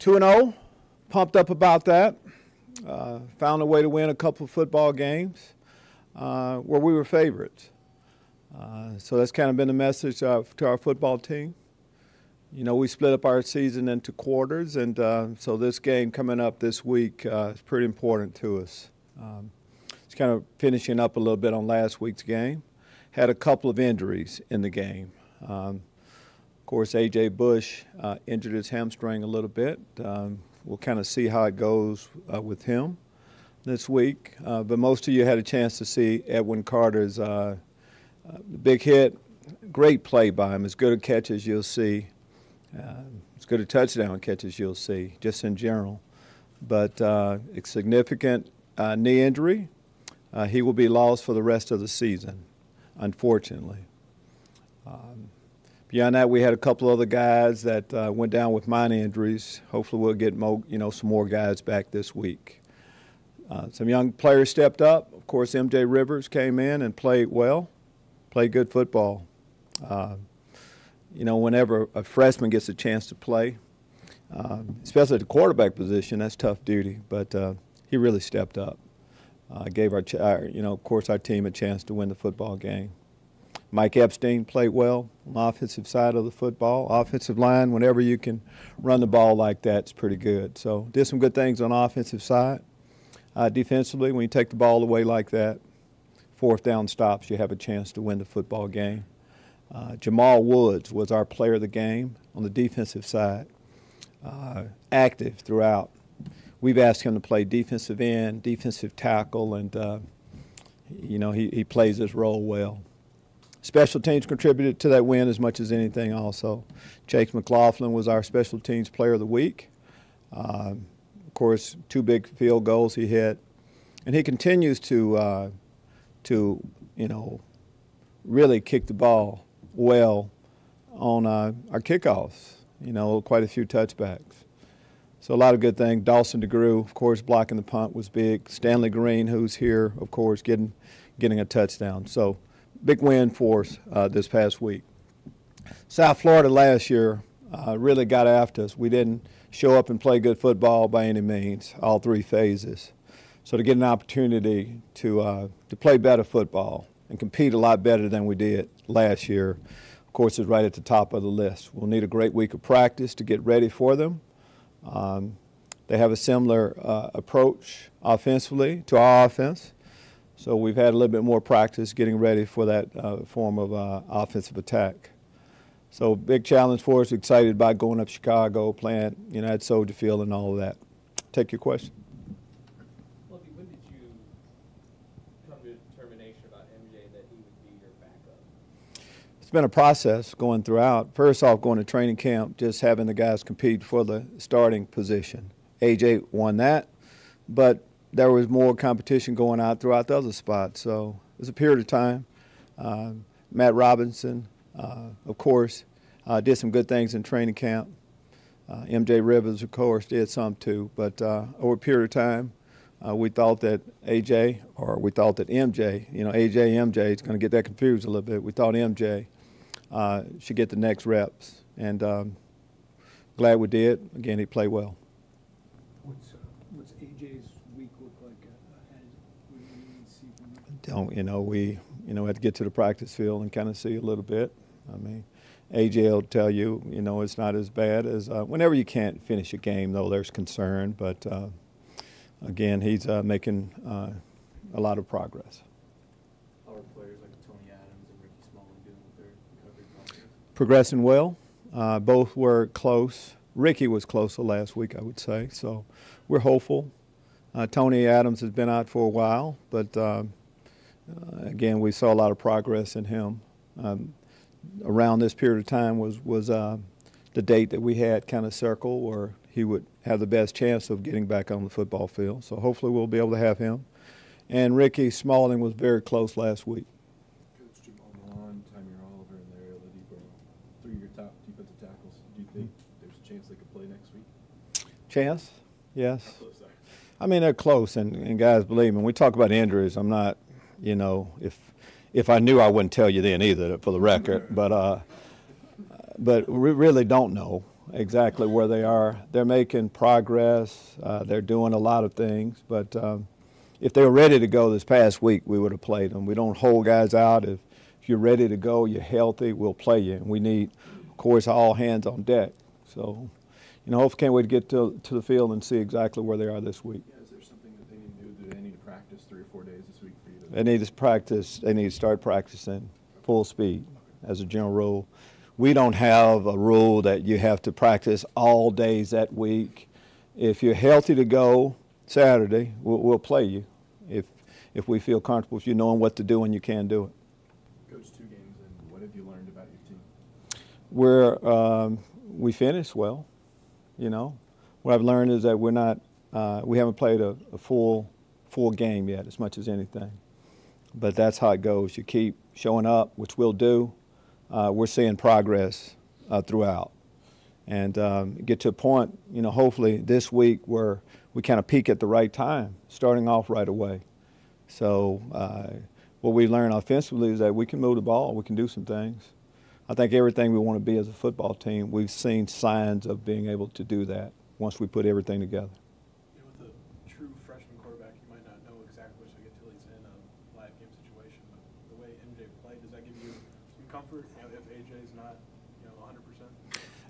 2-0, pumped up about that. Found a way to win a couple of football games where we were favorites. So that's kind of been the message to our football team. You know, we split up our season into quarters, and so this game coming up this week is pretty important to us. It's kind of finishing up a little bit on last week's game. Had a couple of injuries in the game. Of course, A.J. Bush injured his hamstring a little bit. We'll kind of see how it goes with him this week. But most of you had a chance to see Edwin Carter's big hit. Great play by him. As good a catch as you'll see. As good a touchdown catch as you'll see, just in general. But a significant knee injury. He will be lost for the rest of the season, unfortunately. Beyond that, we had a couple other guys that went down with minor injuries. Hopefully we'll get some more guys back this week. Some young players stepped up. Of course, M.J. Rivers came in and played well, played good football. You know, whenever a freshman gets a chance to play, especially at the quarterback position, that's tough duty. But he really stepped up. Gave our team a chance to win the football game. Mike Epstein played well on the offensive side of the football. Offensive line, whenever you can run the ball like that, it's pretty good. So did some good things on the offensive side. Defensively, when you take the ball away like that, fourth down stops, you have a chance to win the football game. Jamal Woods was our player of the game on the defensive side, active throughout. We've asked him to play defensive end, defensive tackle, and, you know, he plays his role well. Special teams contributed to that win as much as anything also. Chase McLaughlin was our special teams player of the week. Of course, 2 big field goals he hit. And he continues to you know, really kick the ball well on our kickoffs, you know, quite a few touchbacks. So a lot of good things. Dawson DeGrew, of course, blocking the punt was big. Stanley Green, who's here, of course, getting a touchdown. So big win for us this past week. South Florida last year really got after us. We didn't show up and play good football by any means, all 3 phases. So to get an opportunity to play better football and compete a lot better than we did last year, of course, is right at the top of the list. We'll need a great week of practice to get ready for them. They have a similar approach offensively to our offense. So we've had a little bit more practice getting ready for that form of offensive attack. So big challenge for us. Excited about going up Chicago, playing, you know, at Soldier Field and all of that. Take your question. Lovie, when did you come to a determination about MJ that he would be your backup? It's been a process going throughout. First off, going to training camp, just having the guys compete for the starting position. AJ won that, but there was more competition going out throughout the other spots. So it was a period of time. Matt Robinson, of course, did some good things in training camp. M.J. Rivers, of course, did some too. But over a period of time, we thought that A.J., or we thought that M.J., you know, A.J. M.J. is going to get that confused a little bit. We thought M.J. Should get the next reps. And glad we did. Again, he played well. What's A.J.'s week look like ahead? What do you see from him? Don't, you know, we had to get to the practice field and kind of see a little bit. I mean, A.J. will tell you, you know, it's not as bad as whenever you can't finish a game, though, there's concern. But, again, he's making a lot of progress. How are players like Tony Adams and Ricky Smalling doing with their recovery process? Progressing well. Both were close. Ricky was closer last week, I would say. So we're hopeful. Tony Adams has been out for a while, but again, we saw a lot of progress in him. Around this period of time was the date that we had kind of circled where he would have the best chance of getting back on the football field. So hopefully we'll be able to have him. And Ricky Smalling was very close last week. Coach Jamal Milan, Tamir Oliver, and there, Oladipo, 3 of your top defensive tackles. Do you think there's a chance they could play next week? Chance? Yes. How close are they? I mean, they're close, and guys, believe me, when we talk about injuries, I'm not, you know, if I knew, I wouldn't tell you then either, for the record. But we really don't know. exactly where they are. They're making progress. They're doing a lot of things. But if they were ready to go this past week, we would have played them. We don't hold guys out. If you're ready to go, you're healthy, we'll play you. And we need, of course, all hands on deck. So, hopefully can't wait to get to the field and see exactly where they are this week. Yeah, is there something that they need to do? Do they need to practice 3 or 4 days this week for you to? They need to practice. They need to start practicing full speed as a general rule. We don't have a rule that you have to practice all days that week. If you're healthy to go Saturday, we'll play you. If we feel comfortable, if you knowing what to do and you can do it. Coach, 2 games, and what have you learned about your team? We finished well. What I've learned is that we haven't played a full game yet, as much as anything. But that's how it goes. You keep showing up, which we'll do. We're seeing progress throughout, and get to a point, hopefully this week where we kind of peak at the right time, starting off right away. So what we learned offensively is that we can move the ball, we can do some things. I think everything we want to be as a football team, we've seen signs of being able to do that once we put everything together. With a true freshman quarterback, you might not know exactly what you'll get till he's in a live game situation, but the way MJ played, does that give you some comfort, if AJ's not,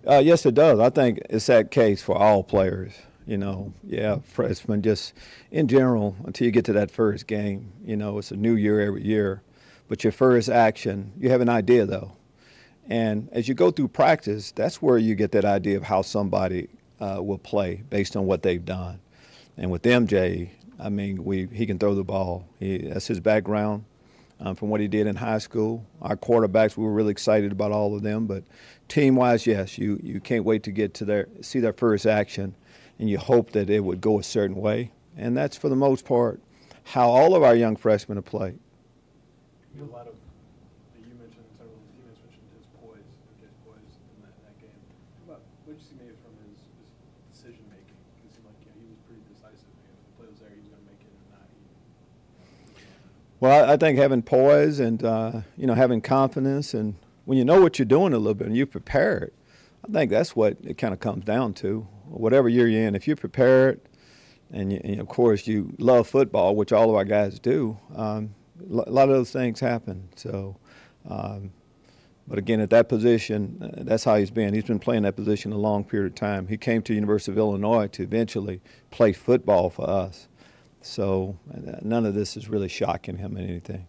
100%? Yes, it does. I think it's that case for all players. Freshmen, just in general, until you get to that first game, it's a new year every year. But your first action, you have an idea, though. And as you go through practice, that's where you get that idea of how somebody will play based on what they've done. And with MJ, he can throw the ball. That's his background from what he did in high school. Our quarterbacks, we were really excited about all of them. But team-wise, yes, you can't wait to get to see their first action, and you hope that it would go a certain way. And that's, for the most part, how all of our young freshmen have played. A lot of, you mentioned, several of his teammates mentioned his poise, MJ's poise in that game. What did you see maybe from his decision-making? It seemed like he was pretty decisive. If the play was there, he was going to make it or not. Well, I think having poise and, having confidence, and when you know what you're doing a little bit and you're prepared, I think that's what it kind of comes down to. Whatever year you're in, if you're prepared and of course, you love football, which all of our guys do, a lot of those things happen. So, but again, at that position, that's how he's been. He's been playing that position a long period of time. He came to University of Illinois to eventually play football for us. So none of this is really shocking him in anything.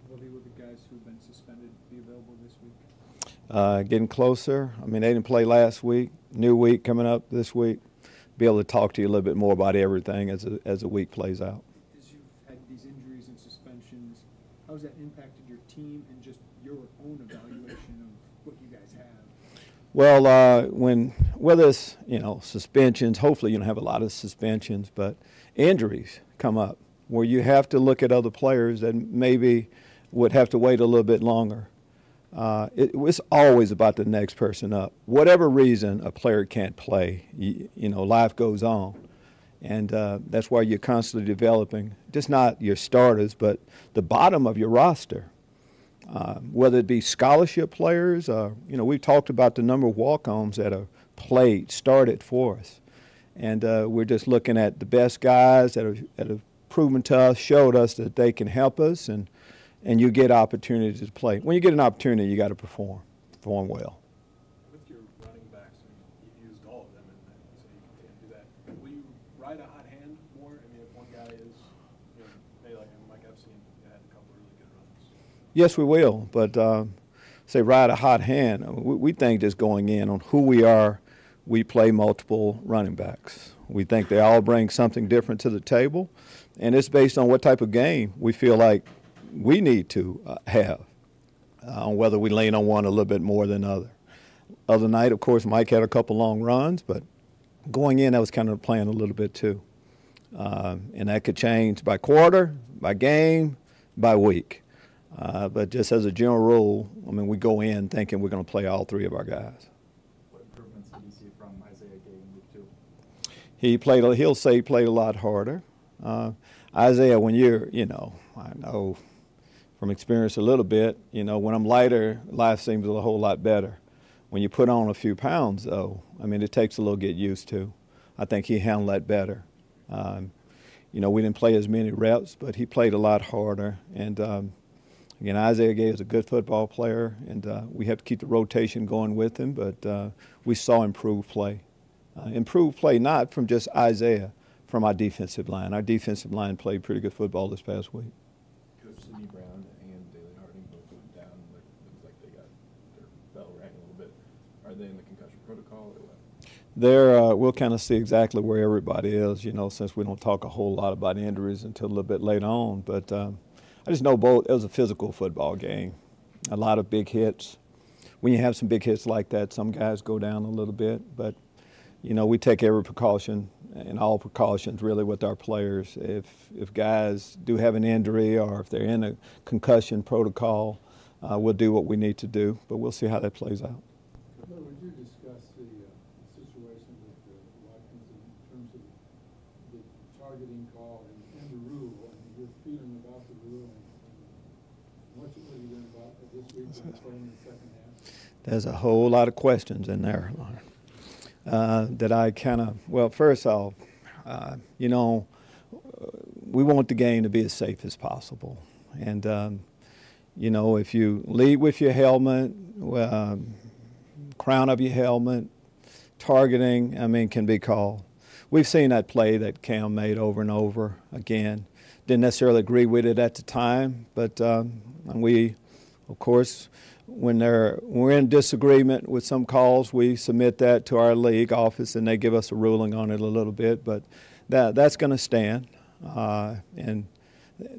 Will the guys who've been suspended be available this week? Getting closer. They didn't play last week. New week coming up this week. Be able to talk to you a little bit more about everything as the week plays out. As you've had these injuries and suspensions, how has that impacted your team and just your own evaluation of what you guys have? Well, whether it's suspensions, hopefully you don't have a lot of suspensions, but injuries come up where you have to look at other players that maybe would have to wait a little bit longer. It's always about the next person up. Whatever reason a player can't play, life goes on. And that's why you're constantly developing, just not your starters, but the bottom of your roster. Whether it be scholarship players, we've talked about the number of walk-ons that have started for us. And we're just looking at the best guys that have proven to us, showed us that they can help us, and you get opportunities to play. When you get an opportunity, you got to perform well. With your running backs, you've used all of them, and you say you continue to do that. Will you ride a hot hand more? If one guy is, maybe like Mike Epstein had a couple of really good runs. Yes, we will, but say ride a hot hand. We think just going in on who we are, we play multiple running backs. We think they all bring something different to the table, and it's based on what type of game we feel like we need to have, on whether we lean on one a little bit more than other. Other night, of course, Mike had a couple long runs, but going in, that was kind of the plan a little bit too. And that could change by quarter, by game, by week. But just as a general rule, we go in thinking we're going to play all three of our guys. What improvements did you see from Isaiah Gay in week 2? He'll say he played a lot harder. Isaiah, when you're, I know from experience a little bit, when I'm lighter, life seems a whole lot better. When you put on a few pounds, though, I mean, it takes a little get used to. I think he handled that better. You know, we didn't play as many reps, but he played a lot harder. And again, Isaiah Gay is a good football player, and we have to keep the rotation going with him. But we saw improved play. Improved play not from just Isaiah, from our defensive line. Our defensive line played pretty good football this past week. Coach Sidney Brown and Daly Harding both went down. Looks like they got their bell rang a little bit. Are they in the concussion protocol or what? We'll kind of see exactly where everybody is, you know, since we don't talk a whole lot about injuries until a little bit later on. But I just know both. It was a physical football game. A lot of big hits. When you have some big hits like that, some guys go down a little bit. But, you know, we take every precaution and all precautions really with our players. If guys do have an injury or if they're in a concussion protocol, we'll do what we need to do. But we'll see how that plays out. Well, would you discuss the situation with Watkins in terms of the targeting call and the rule, and your feeling about the rule, and what are you doing about it this week when playing in the second half? There's a whole lot of questions in there, Lauren, that I kind of, well, first off, you know, we want the game to be as safe as possible. And, you know, if you lead with your helmet, crown of your helmet, targeting, I mean, can be called. We've seen that play that Cam made over and over again. Didn't necessarily agree with it at the time, but we, of course, when we're in disagreement with some calls, we submit that to our league office, and they give us a ruling on it a little bit. But that's going to stand. And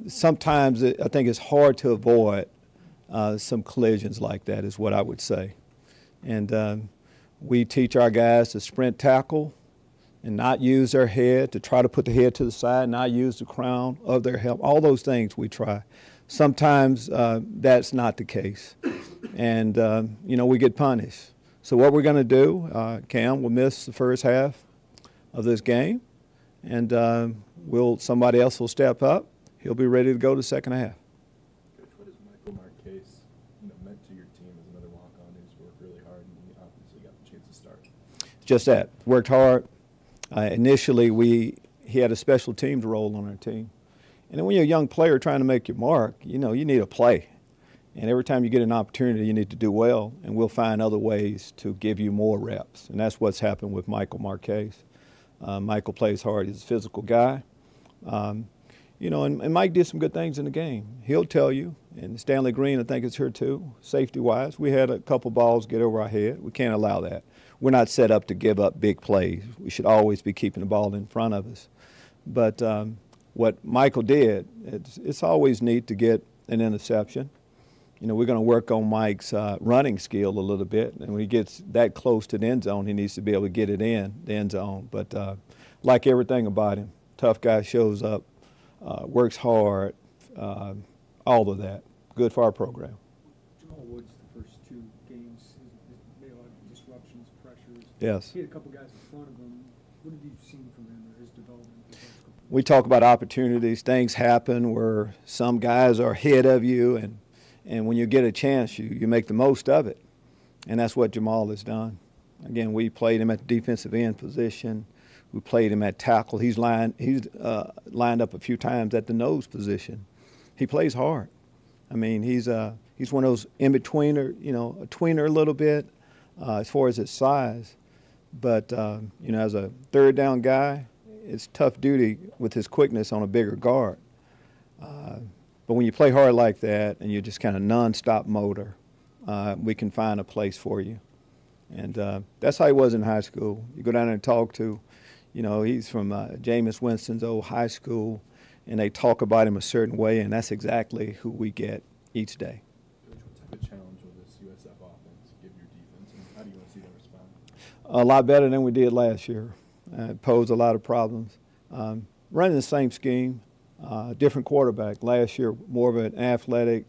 sometimes I think it's hard to avoid some collisions like that, is what I would say. And we teach our guys to sprint tackle and not use their head, to try to put the head to the side, not use the crown of their helmet. All those things we try. Sometimes that's not the case. And, you know, we get punished. So what we're going to do, Cam will miss the first half of this game, and somebody else will step up. He'll be ready to go the second half. Coach, what has Michael Marquez, meant to your team as another walk-on who's worked really hard and he obviously got the chance to start? Just that. Worked hard. Initially, he had a special teams role on our team. And then when you're a young player trying to make your mark, you need a play. And every time you get an opportunity, you need to do well, and we'll find other ways to give you more reps. And that's what's happened with Michael Marquez. Michael plays hard. He's a physical guy. And Mike did some good things in the game. He'll tell you, and Stanley Green, I think, is here too, safety-wise. We had a couple balls get over our head. We can't allow that. We're not set up to give up big plays. We should always be keeping the ball in front of us. But what Michael did, it's always neat to get an interception. We're going to work on Mike's running skill a little bit. And when he gets that close to the end zone, he needs to be able to get it in the end zone. But like everything about him, tough guy, shows up, works hard, all of that. Good for our program. Jamal Woods, the first two games, made a lot of disruptions, pressures. Yes. He had a couple guys in front of him. What have you seen from him or his development? We talk about opportunities. Things happen where some guys are ahead of you, and when you get a chance, you make the most of it. And that's what Jamal has done. Again, we played him at the defensive end position. We played him at tackle. He's lined up a few times at the nose position. He plays hard. I mean, he's one of those in-betweener, a tweener a little bit as far as his size. But, as a third down guy, it's tough duty with his quickness on a bigger guard. But when you play hard like that and you're just kind of nonstop motor, we can find a place for you. And that's how he was in high school. You go down there and talk to, he's from Jameis Winston's old high school, and they talk about him a certain way, and that's exactly who we get each day. Coach, what type of challenge will this USF offense give your defense, and how do you want to see them respond? A lot better than we did last year. It posed a lot of problems. Running the same scheme, different quarterback. Last year, more of an athletic,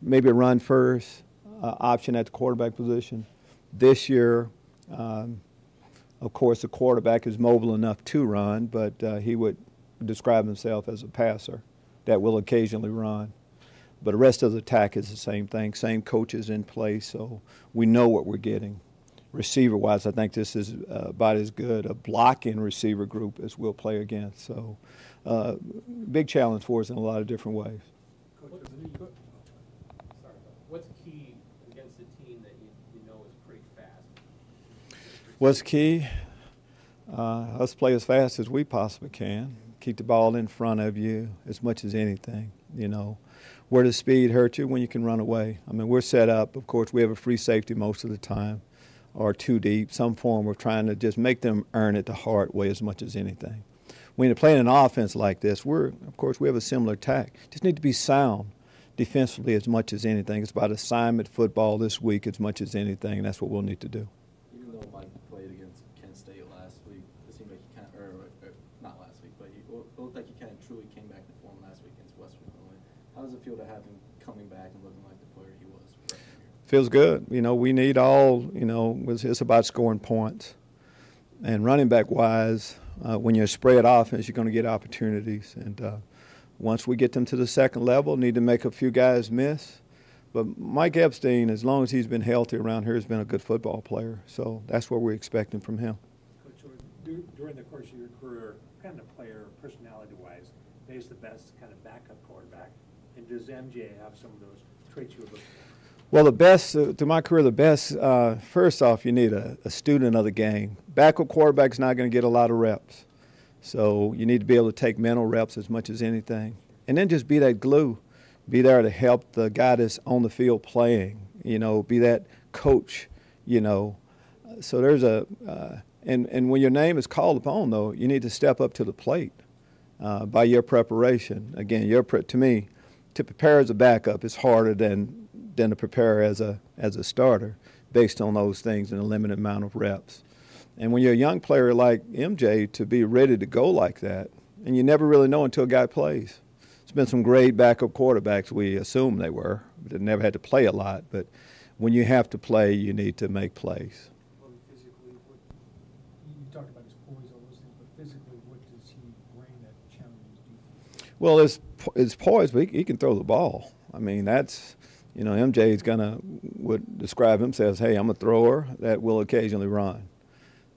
maybe a run first option at the quarterback position. This year, of course, the quarterback is mobile enough to run, but he would describe himself as a passer that will occasionally run. But the rest of the attack is the same thing, same coaches in place, so we know what we're getting. receiver-wise, I think this is about as good a blocking receiver group as we'll play against. So, big challenge for us in a lot of different ways. What's key against a team that you know is pretty fast? What's key? Us play as fast as we possibly can. Keep the ball in front of you as much as anything. You know, where does speed hurt you? When you can run away. I mean, we're set up. Of course, we have a free safety most of the time, or too deep. Some form of trying to just make them earn it the hard way as much as anything. When you're playing an offense like this, of course, we have a similar tack. Just need to be sound defensively as much as anything. It's about assignment football this week as much as anything, and that's what we'll need to do. Even though Mike played against Kent State last week, it seemed like he kind of, or not last week, but it looked like he kind of truly came back to form last week against Western Illinois. How does it feel to have him coming back and looking like the player he was freshman year? Feels good. You know, we need all, you know, it's about scoring points. And running back wise, when you're a spread offense, you're going to get opportunities. And once we get them to the second level, need to make a few guys miss. But Mike Epstein, as long as he's been healthy around here, has been a good football player. So that's what we're expecting from him. Coach Jordan, during the course of your career, what kind of player, personality-wise, is the best kind of backup quarterback? And does MJ have some of those traits you would look for? Well, the best, through my career, the best, first off, you need a student of the game. Backup quarterback's not going to get a lot of reps. So you need to be able to take mental reps as much as anything. And then just be that glue. Be there to help the guy that's on the field playing, you know, be that coach, you know. So there's and when your name is called upon, though, you need to step up to the plate by your preparation. Again, to me, to prepare as a backup is harder than to prepare as a starter based on those things in a limited amount of reps. And when you're a young player like MJ, to be ready to go like that, and you never really know until a guy plays. It's been some great backup quarterbacks, we assume they were, but they never had to play a lot. But when you have to play, you need to make plays. Well, physically, you talked about his poise, all those things, but physically, what does he bring that challenges defense? Well, his poise, but he can throw the ball. I mean, that's, you know, MJ is would describe himself as, hey, I'm a thrower that will occasionally run.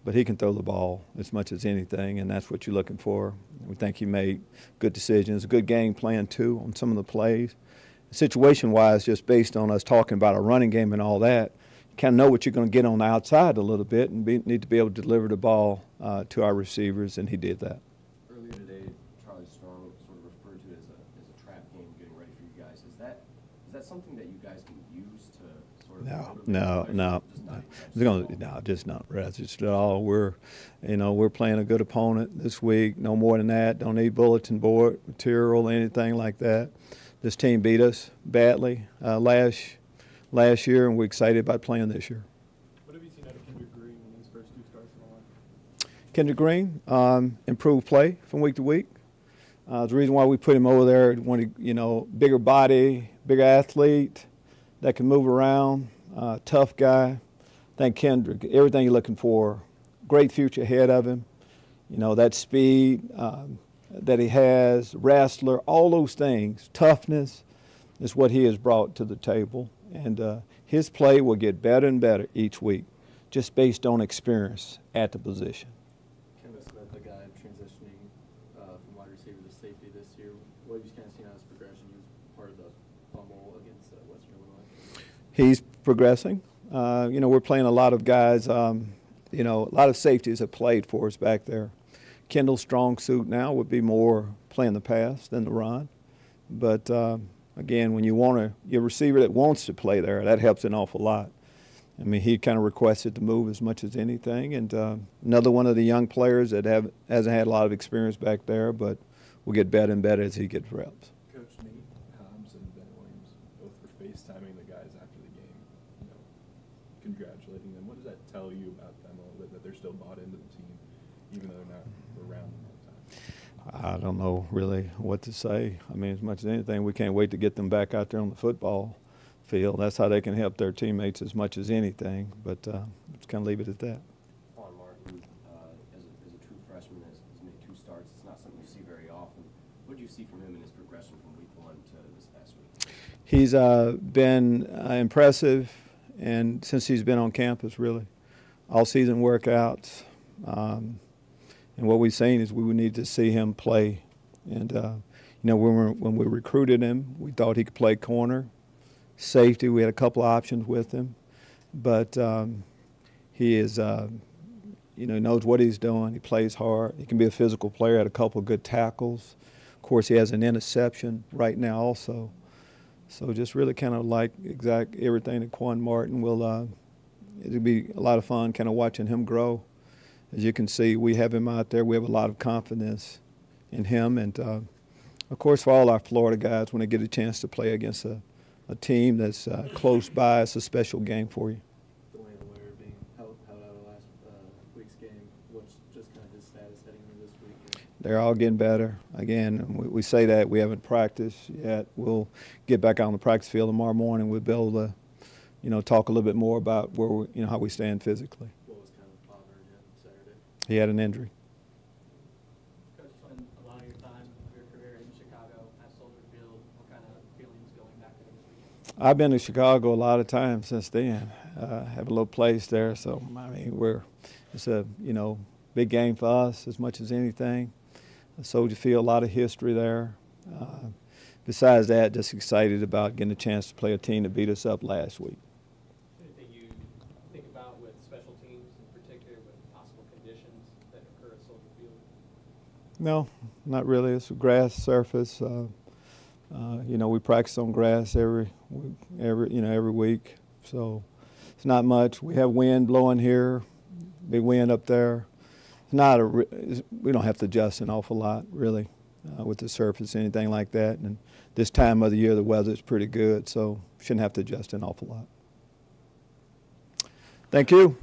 But he can throw the ball as much as anything, and that's what you're looking for. We think he made good decisions, a good game plan, too, on some of the plays. Situation-wise, just based on us talking about a running game and all that, you kind of know what you're going to get on the outside a little bit and need to be able to deliver the ball to our receivers, and he did that. Earlier today, Charlie Strong sort of referred to it as a trap game getting ready for you guys. Is that something that you guys can use to sort of just not rest. It's all we're playing a good opponent this week. No more than that. Don't need bulletin board material, anything like that. This team beat us badly last year, and we're excited about playing this year. What have you seen out of Kendrick Green in his first two starts in the line? Kendrick Green, improved play from week to week. The reason why we put him over there, bigger body, bigger athlete that can move around, tough guy. I think Kendrick, everything you're looking for, great future ahead of him. You know, that speed that he has, wrestler, all those things, toughness is what he has brought to the table. And his play will get better and better each week, just based on experience at the position. Smith, the guy transitioning from wide receiver to safety this year. What have you kind of seen out of his progression? He was part of the fumble against Western Illinois. He's progressing. We're playing a lot of guys, a lot of safeties have played for us back there. Kendall's strong suit now would be more playing the pass than the run. But, again, when you're a receiver that wants to play there, that helps an awful lot. I mean, he kind of requested to move as much as anything. And another one of the young players that hasn't had a lot of experience back there, but will get better and better as he gets reps. Coach Nate Hobbs and Ben Williams both were FaceTiming the guys after the game, congratulating them. What does that tell you about them a little bit, that they're still bought into the team, even though they're not around them all the time? I don't know really what to say. I mean, as much as anything, we can't wait to get them back out there on the football field. That's how they can help their teammates as much as anything. But just kind of leave it at that. Juan Martin, as a true freshman, has made 2 starts. It's not something you see very often. What did you see from him in his progression from week 1 to this past week? He's been impressive, and since he's been on campus, really. all-season workouts. And what we've seen is we would need to see him play. And, when we recruited him, we thought he could play corner, safety. We had a couple of options with him. But he is, he knows what he's doing. He plays hard. He can be a physical player, had a couple of good tackles. Of course, he has an interception right now also. So just really kind of like exact everything that Quan Martin will, it'll be a lot of fun kind of watching him grow. As you can see, we have him out there. We have a lot of confidence in him. And, of course, for all our Florida guys, when they get a chance to play against a team that's close by, it's a special game for you. Dwayne Ware being held out of last week's game, what's just kind of his status heading into this week? They're all getting better. Again, we say that. We haven't practiced yet. We'll get back on the practice field tomorrow morning. We'll be able to, talk a little bit more about where we, how we stand physically. What was kind of bothering him Saturday? He had an injury. Coach, you spend a lot of your time of your career in Chicago at Soldier Field. What kind of feelings going back there this weekend? I've been to Chicago a lot of times since then. Have a little place there, so I mean, it's a big game for us as much as anything. Soldier Field, a lot of history there. Besides that, just excited about getting a chance to play a team that beat us up last week. Anything you think about with special teams, in particular with possible conditions that occur at Soldier Field? No, not really. It's a grass surface. We practice on grass every week, so it's not much. We have wind blowing here, big wind up there. We don't have to adjust an awful lot, really, with the surface, anything like that. And this time of the year, the weather's pretty good, so shouldn't have to adjust an awful lot. Thank you.